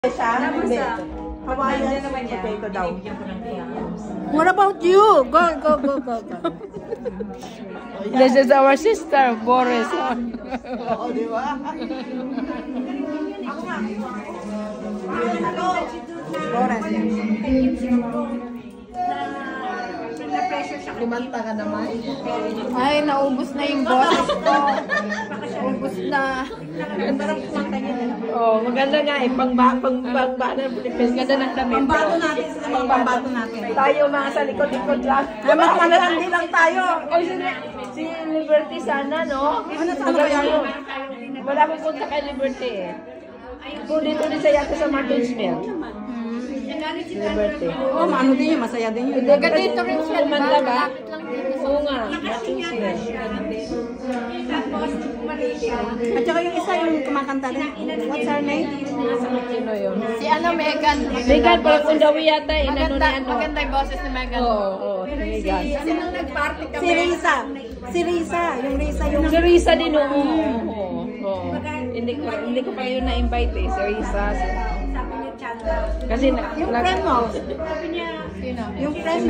Hawaiian potato daw. What about you? Go. This is our sister, Boris. Oo, di ba? Boris. Kumanta ka naman. Ay, naubos na yung boses ko. Naubos na. Oh, maganda nga eh. Pangbato ng Philippines. Ganda ng damit. Pambato natin. Tayo mga sa likod-likod lang. Malandi lang tayo. O si Liberty sana, no? Ano kaya yun? Wala akong punta kay Liberty eh. Dito sa yata sa Martinsville. Liberty. Oo, maano din yun. Masaya din yun. Taga dito rin siya, di Kumanda ba? ba? Oo nga. Martinsville. At saka yung isa yung kumakanta rin. What's her name? Sino yun? Si Megan. Megan, parang kundawi yata. Inano ni ano. Maganda yung boses ni Megan. Oo, Megan. Si Risa. Si Risa. Yung Risa yung... Si Risa din, oo. Hindi ko pa yun na-invite eh. Si Risa. Kasi Yung friend mo. Sino? Yung friend mo.